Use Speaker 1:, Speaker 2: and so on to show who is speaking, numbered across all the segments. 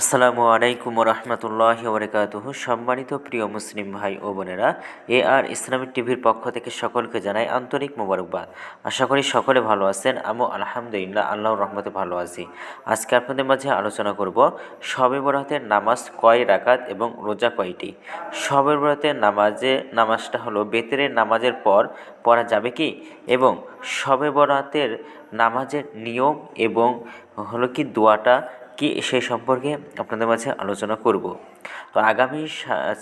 Speaker 1: আসসালামু আলাইকুম রহমতুল্লাহি ওবরাকাতুহু। সম্মানিত প্রিয় মুসলিম ভাই ও বোনেরা, আর ইসলামিক টিভির পক্ষ থেকে সকলকে জানাই আন্তরিক মোবারকবাদ। আশা করি সকলে ভালো আছেন। আমিও আলহামদুলিল্লাহ আল্লাহর রহমতে ভালো আছি। আজকে আপনাদের মাঝে আলোচনা করব শবে বরাতের নামাজ কয় রাকাত এবং রোজা কয়টি। শবে বরাতের নামাজটা হলো বেতেরের নামাজের পর পড়া যাবে কি, এবং শবে বরাতের নামাজের নিয়ম এবং হলো কি দোয়াটা কি, সেই সম্পর্কে আপনাদের মাঝে আলোচনা করব। তো আগামী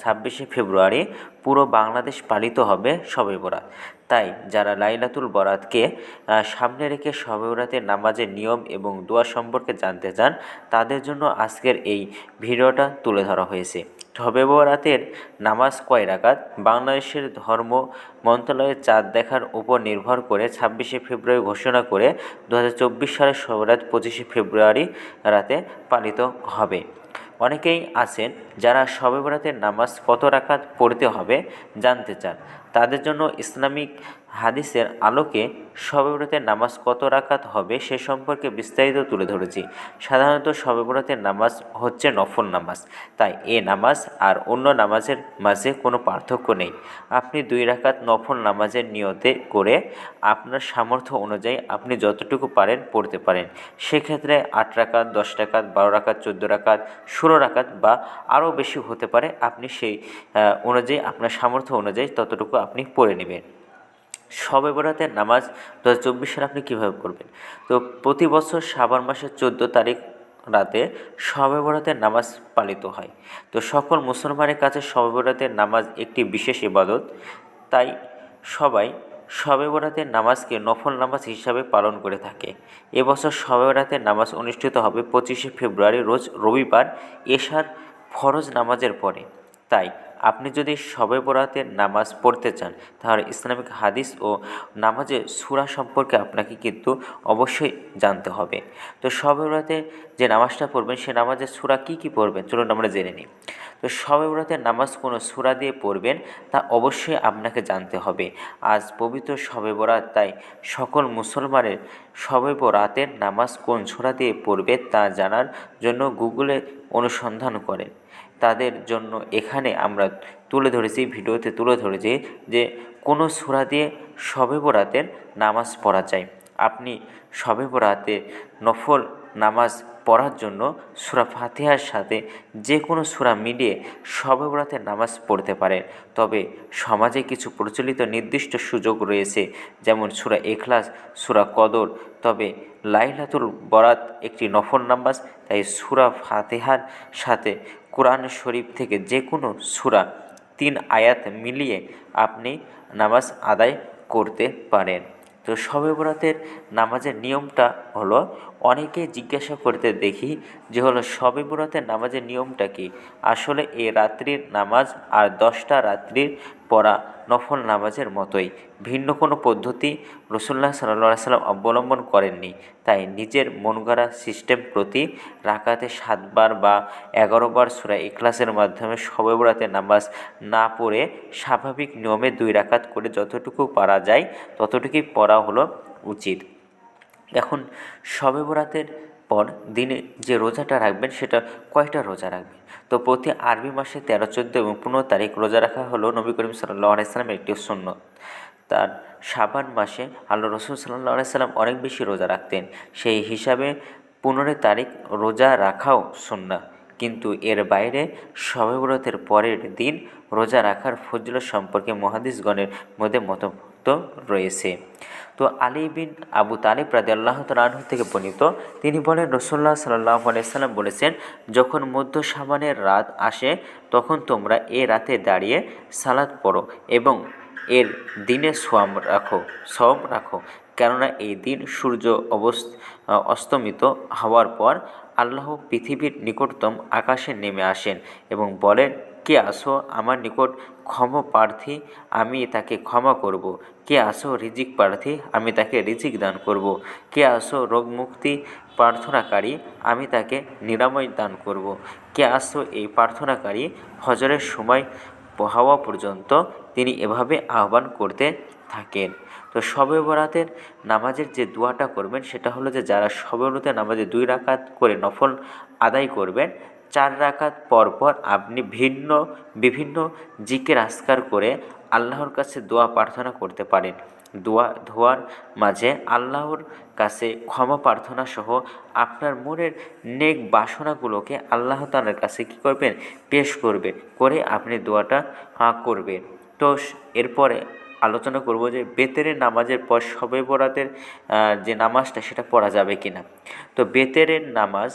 Speaker 1: 26শে ফেব্রুয়ারি পুরো বাংলাদেশ পালিত হবে শবে বরাত। তাই যারা লাইলাতুল বরাতকে সামনে রেখে শবে বরাতের নামাজের নিয়ম এবং দোয়া সম্পর্কে জানতে চান, তাদের জন্য আজকের এই ভিডিওটা তুলে ধরা হয়েছে। শবে বরাতের নামাজ কয় রাকাত? বাংলাদেশের ধর্ম মন্ত্রণালয়ের চাঁদ দেখার উপর নির্ভর করে 26শে ফেব্রুয়ারি ঘোষণা করে 2024 সালের শবে বরাত 25শে ফেব্রুয়ারি রাতে পালিত হবে। অনেকেই আছেন যারা শবে বরাতের নামাজ কত রাকাত পড়তে হবে জানতে চান। তাদের জন্য ইসলামিক হাদিসের আলোকে শবে বরাতের নামাজ কত রাকাত হবে সে সম্পর্কে বিস্তারিত তুলে ধরেছি। সাধারণত শবে বরাতের নামাজ হচ্ছে নফল নামাজ, তাই এ নামাজ আর অন্য নামাজের মাঝে কোনো পার্থক্য নেই। আপনি 2 রাকাত নফল নামাজের নিয়তে করে আপনার সামর্থ্য অনুযায়ী আপনি যতটুকু পারেন পড়তে পারেন। সেক্ষেত্রে 8 রাকাত, 10 রাকাত, 12 রাকাত, 14 রাকাত, 16 রাকাত বা আরও বেশি হতে পারে। আপনি সেই অনুযায়ী আপনার সামর্থ্য অনুযায়ী ততটুকু আপনি পড়ে নেবেন। শবে বরাতের নামাজ 2024 সালে আপনি কীভাবে পড়বেন? তো প্রতি বছর শাবান মাসের 14 তারিখ রাতে শবে বরাতের নামাজ পালিত হয়। তো সকল মুসলমানের কাছে শবে বরাতের নামাজ একটি বিশেষ ইবাদত, তাই সবাই শবে বরাতের নামাজকে নফল নামাজ হিসাবে পালন করে থাকে। এবছর শবে বরাতের নামাজ অনুষ্ঠিত হবে 25শে ফেব্রুয়ারি রোজ রবিবার এশার ফরজ নামাজের পরে। তাই আপনি যদি শবে বরাতের নামাজ পড়তে চান, তাহলে ইসলামিক হাদিস ও নামাজের সূরা সম্পর্কে আপনাকে কিন্তু অবশ্যই জানতে হবে। তো শবে বরাতে যে নামাজটা পড়বেন সে নামাজের সূরা কী কী পড়বেন চলুন আমরা জেনে নিই। তো শবে বরাতের নামাজ কোনো সূরা দিয়ে পড়বেন তা অবশ্যই আপনাকে জানতে হবে। আজ পবিত্র শবে বরাত, তাই সকল মুসলমানের শবে বরাতের নামাজ কোন সূরা দিয়ে পড়বে তা জানার জন্য গুগলে অনুসন্ধান করেন। তাদের জন্য এখানে আমরা ভিডিওতে তুলে ধরেছি যে কোনো সূরা দিয়ে শবে বরাতের নামাজ পড়া যায়। আপনি শবে বরাতে নফল নামাজ পড়ার জন্য সূরা ফাতিহার সাথে যে কোনো সূরা মিলিয়ে শবে বরাতের নামাজ পড়তে পারেন। তবে সমাজে কিছু প্রচলিত নির্দিষ্ট সুযোগ রয়েছে, যেমন সূরা ইখলাস, সূরা কদর। তবে লাইলাতুল বরাত একটি নফল নামাজ, তাই সূরা ফাতিহার সাথে কোরআন শরীফ থেকে যে কোনো সূরা 3 আয়াত মিলিয়ে আপনি নামাজ আদায় করতে পারেন। তো শবে বরাতের নামাজের নিয়মটা হলো, অনেকে জিজ্ঞাসা করতে দেখি যে হলো শবে বরাতের নামাজের নিয়মটা কি। আসলে এই রাত্রির নামাজ আর 10টা রাত্রির পড়া নফল নামাজের মতোই, ভিন্ন কোনো পদ্ধতি রাসূলুল্লাহ সাল্লাল্লাহু আলাইহি সাল্লাম অবলম্বন করেননি। তাই নিজের মন গড়া সিস্টেম প্রতি রাকাতে 7 বার বা 11 বার সূরা ইখলাসের মাধ্যমে শবে বরাতের নামাজ না পড়ে স্বাভাবিক নিয়মে 2 রাকাত করে যতটুকু পারা যায় ততটুকুই পড়া হলো উচিত। এখন শবে বরাতের পর দিনে যে রোজাটা রাখবেন সেটা কয়টা রোজা রাখবেন? তো প্রতি আরবি মাসে 13, 14 এবং 15 তারিখ রোজা রাখা হলো নবী করিম সাল্লাল্লাহু আলাইহি সাল্লামের একটি সুন্নত। তার শাবান মাসে আল্লাহ রসুল সাল্লাল্লাহু আলাইহি সাল্লাম অনেক বেশি রোজা রাখতেন, সেই হিসাবে 15 তারিখ রোজা রাখাও সুন্নাহ। কিন্তু এর বাইরে শবে বরাতের পরের দিন রোজা রাখার ফজিলত সম্পর্কে মুহাদ্দিসগণের মধ্যে মতভেদ রয়েছে। তো আলী বিন আবু তালিব রাদিয়াল্লাহু তাআলা আনহু থেকে বর্ণিত, তিনি বলেন রাসূলুল্লাহ সাল্লাল্লাহু আলাইহি সাল্লাম বলেছেন, যখন মধ্য শাবানের রাত আসে তখন তোমরা এ রাতে দাঁড়িয়ে সালাত পড়ো এবং এর দিনে সওম রাখো, কেননা এই দিন সূর্য অস্তমিত হওয়ার পর আল্লাহ পৃথিবীর নিকটতম আকাশে নেমে আসেন এবং বলেন, কে আসো আমার নিকট ক্ষমা প্রার্থী, আমি তাকে ক্ষমা করব। কে আসো রিজিক প্রার্থী, আমি তাকে রিজিক দান করব। কে আসো রোগ মুক্তি প্রার্থনাকারী, আমি তাকে নিরাময় দান করব। কে আসো এই প্রার্থনাকারী। ফজরের সময় হওয়া পর্যন্ত তিনি এভাবে আহ্বান করতে থাকেন। তো শবে বরাতের নামাজের যে দোয়াটা করবেন সেটা হলো যে, যারা শবে বরাতের নামাজে 2 রাকাত করে নফল আদায় করবেন 4 রাকাত পরপর আপনি বিভিন্ন জিকির আজকার করে আল্লাহর কাছে দোয়া প্রার্থনা করতে পারেন। দোয়ার মাঝে আল্লাহর কাছে ক্ষমা প্রার্থনা সহ আপনার মনের নেক বাসনাগুলোকে আল্লাহ তাআলার কাছে কী করবেন, পেশ করে আপনি দোয়াটা করবেন। তো এরপরে আলোচনা করব যে বেতেরের নামাজের পর শবে বরাতের যে নামাজটা সেটা পড়া যাবে কি না। তো বেতেরের নামাজ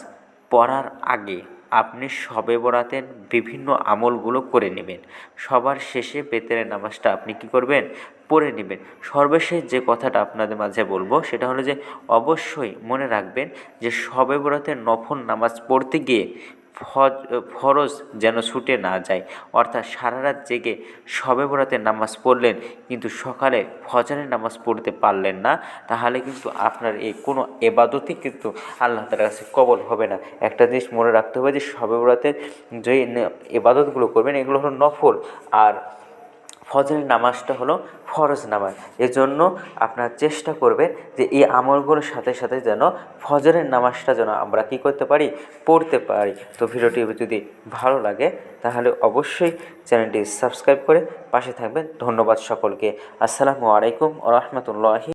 Speaker 1: পড়ার আগে আপনি শবে বরাতের বিভিন্ন আমলগুলো করে নেবেন। সবার শেষে বেতেরের নামাজটা আপনি কী করবেন, পড়ে নেবেন। সর্বশেষ যে কথাটা আপনাদের মাঝে বলবো সেটা হলো যে অবশ্যই মনে রাখবেন যে শবে বরাতের নফল নামাজ পড়তে গিয়ে ফরজ যেন ছুটে না যায়। অর্থাৎ সারা রাত জেগে শবে বরাতের নামাজ পড়লেন কিন্তু সকালে ফজরের নামাজ পড়তে পারলেন না, তাহলে কিন্তু আপনার এই কোনো এবাদতই কিন্তু আল্লাহ তাআলার কাছে কবুল হবে না। একটা জিনিস মনে রাখতে হবে যে শবে বরাতের যে এবাদতগুলো করবেন এগুলো হলো নফল, আর ফজরের নামাজটা হলো ফরজ নামাজ। এজন্য আপনার চেষ্টা করবেন যে এই আমলগুলোর সাথে সাথে যেন ফজরের নামাজটা যেন আমরা কী করতে পারি, পড়তে পারি। তো ভিডিওটি যদি ভালো লাগে তাহলে অবশ্যই চ্যানেলটি সাবস্ক্রাইব করে পাশে থাকবেন। ধন্যবাদ সকলকে। আসসালামু আলাইকুম ওয়া রাহমাতুল্লাহি।